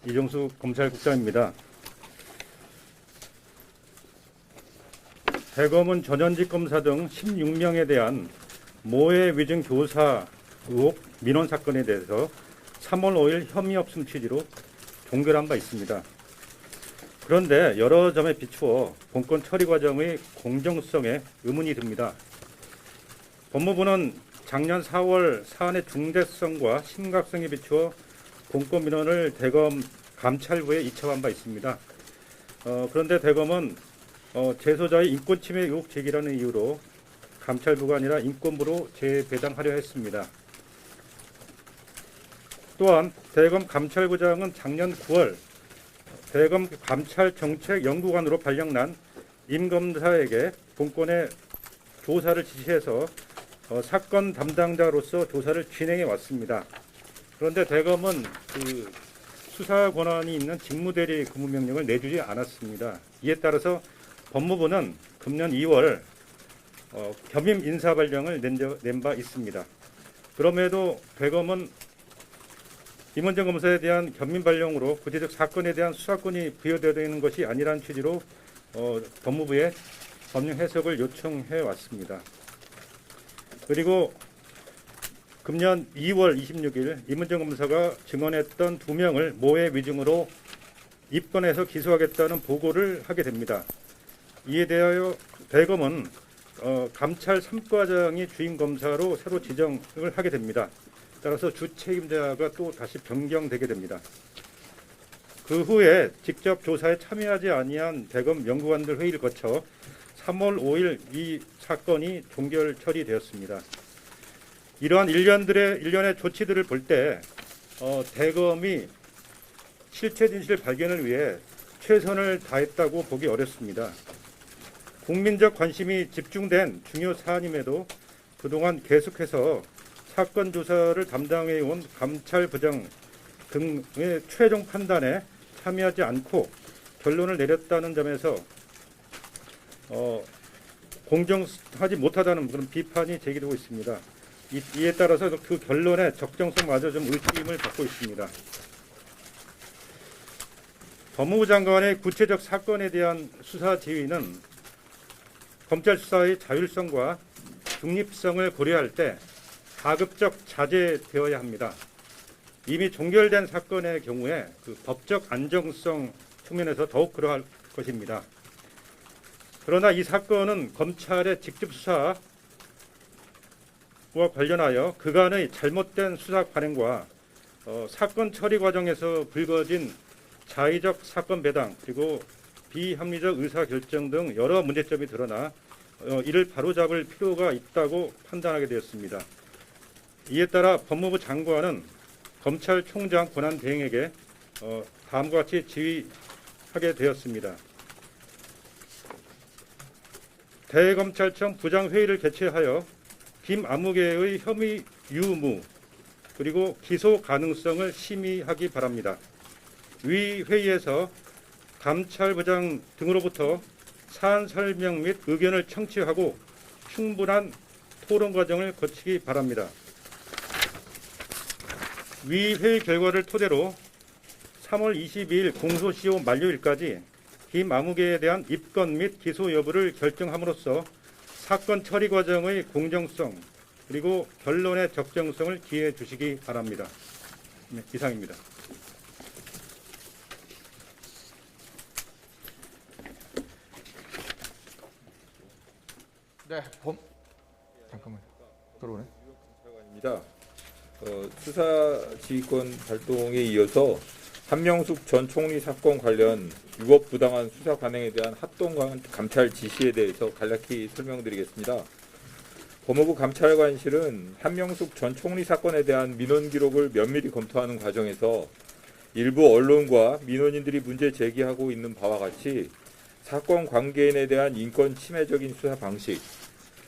이종수 검찰국장입니다. 대검은 전현직 검사 등 16명에 대한 모해 위증 교사 의혹 민원 사건에 대해서 3월 5일 혐의 없음 취지로 종결한 바 있습니다. 그런데 여러 점에 비추어 본건 처리 과정의 공정성에 의문이 듭니다. 법무부는 작년 4월 사안의 중대성과 심각성에 비추어 본건 민원을 대검 감찰부에 이첩한 바 있습니다. 그런데 대검은 재소자의 인권침해 의혹 제기라는 이유로 감찰부가 아니라 인권부로 재배당하려 했습니다. 또한 대검 감찰부장은 작년 9월 대검 감찰정책연구관으로 발령난 임 검사에게 본건의 조사를 지시해서 사건 담당자로서 조사를 진행해 왔습니다. 그런데 대검은 그 수사 권한이 있는 직무대리 근무명령을 내주지 않았습니다. 이에 따라서 법무부는 금년 2월 겸임 인사발령을 낸 바 있습니다. 그럼에도 대검은 임원정 검사에 대한 겸임 발령으로 구체적 사건에 대한 수사권이 부여되는 것이 아니라는 취지로 법무부에 법령 해석을 요청해 왔습니다. 그리고 금년 2월 26일 임은정 검사가 증언했던 2명을 모해 위증으로 입건해서 기소하겠다는 보고를 하게 됩니다. 이에 대하여 대검은 감찰 3과장이 주임 검사로 새로 지정을 하게 됩니다. 따라서 주 책임자가 또 다시 변경되게 됩니다. 그 후에 직접 조사에 참여하지 아니한 대검 연구관들 회의를 거쳐 3월 5일 이 사건이 종결 처리되었습니다. 이러한 일련의 조치들을 볼 때 대검이 실체 진실 발견을 위해 최선을 다했다고 보기 어렵습니다. 국민적 관심이 집중된 중요 사안임에도 그동안 계속해서 사건 조사를 담당해 온 감찰부장 등의 최종 판단에 참여하지 않고 결론을 내렸다는 점에서 공정하지 못하다는 그런 비판이 제기되고 있습니다. 이에 따라서 그 결론의 적정성마저 좀 의심을 받고 있습니다. 법무부 장관의 구체적 사건에 대한 수사 지휘는 검찰 수사의 자율성과 중립성을 고려할 때 가급적 자제되어야 합니다. 이미 종결된 사건의 경우에 그 법적 안정성 측면에서 더욱 그러할 것입니다. 그러나 이 사건은 검찰의 직접 수사와 관련하여 그간의 잘못된 수사 관행과 사건 처리 과정에서 불거진 자의적 사건 배당 그리고 비합리적 의사결정 등 여러 문제점이 드러나 이를 바로잡을 필요가 있다고 판단하게 되었습니다. 이에 따라 법무부 장관은 검찰총장 권한 대행에게 다음과 같이 지휘하게 되었습니다. 대검찰청 부장회의를 개최하여 김아무개의 혐의 유무 그리고 기소 가능성을 심의하기 바랍니다. 위 회의에서 감찰부장 등으로부터 사안 설명 및 의견을 청취하고 충분한 토론 과정을 거치기 바랍니다. 위 회의 결과를 토대로 3월 22일 공소시효 만료일까지 김아무개에 대한 입건 및 기소 여부를 결정함으로써 사건 처리 과정의 공정성 그리고 결론의 적정성을 기해해 주시기 바랍니다. 네, 이상입니다. 네, 잠깐만 들어오네. 입니다. 수사지휘권 발동에 이어서 한명숙 전 총리 사건 관련 유법 부당한 수사 관행에 대한 합동 감찰 지시에 대해서 간략히 설명드리겠습니다. 법무부 감찰관실은 한명숙 전 총리 사건에 대한 민원 기록을 면밀히 검토하는 과정에서 일부 언론과 민원인들이 문제 제기하고 있는 바와 같이 사건 관계인에 대한 인권 침해적인 수사 방식,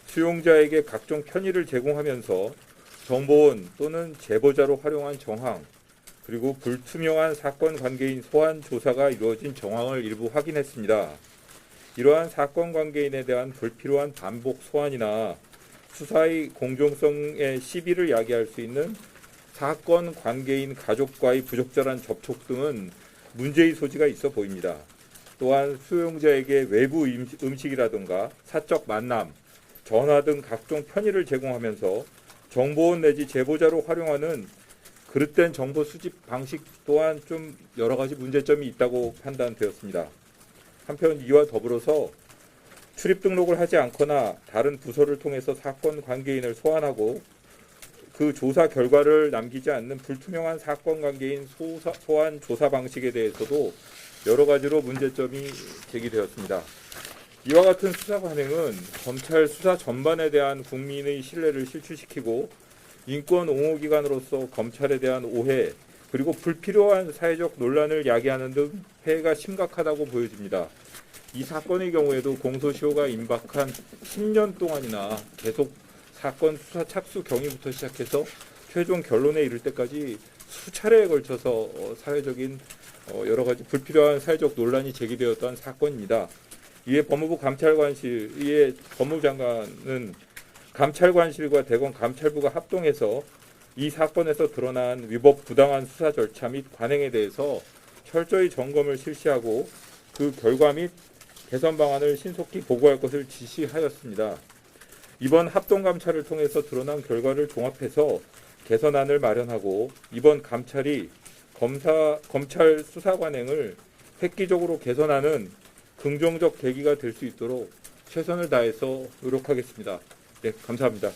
수용자에게 각종 편의를 제공하면서 정보원 또는 제보자로 활용한 정황, 그리고 불투명한 사건 관계인 소환 조사가 이루어진 정황을 일부 확인했습니다. 이러한 사건 관계인에 대한 불필요한 반복 소환이나 수사의 공정성에 시비를 야기할 수 있는 사건 관계인 가족과의 부적절한 접촉 등은 문제의 소지가 있어 보입니다. 또한 수용자에게 외부 음식이라든가 사적 만남, 전화 등 각종 편의를 제공하면서 정보원 내지 제보자로 활용하는 그릇된 정보 수집 방식 또한 좀 여러 가지 문제점이 있다고 판단되었습니다. 한편 이와 더불어서 출입 등록을 하지 않거나 다른 부서를 통해서 사건 관계인을 소환하고 그 조사 결과를 남기지 않는 불투명한 사건 관계인 소환 조사 방식에 대해서도 여러 가지로 문제점이 제기되었습니다. 이와 같은 수사 관행은 검찰 수사 전반에 대한 국민의 신뢰를 실추시키고 인권 옹호기관으로서 검찰에 대한 오해 그리고 불필요한 사회적 논란을 야기하는 등 폐해가 심각하다고 보여집니다. 이 사건의 경우에도 공소시효가 임박한 10년 동안이나 계속 사건 수사 착수 경위부터 시작해서 최종 결론에 이를 때까지 수차례에 걸쳐서 사회적인 여러 가지 불필요한 사회적 논란이 제기되었던 사건입니다. 이에 법무부 감찰관실의 법무장관은 감찰관실과 대검 감찰부가 합동해서 이 사건에서 드러난 위법 부당한 수사 절차 및 관행에 대해서 철저히 점검을 실시하고 그 결과 및 개선 방안을 신속히 보고할 것을 지시하였습니다. 이번 합동감찰을 통해서 드러난 결과를 종합해서 개선안을 마련하고 이번 감찰이 검찰 수사 관행을 획기적으로 개선하는 긍정적 계기가 될 수 있도록 최선을 다해서 노력하겠습니다. 네, 감사합니다.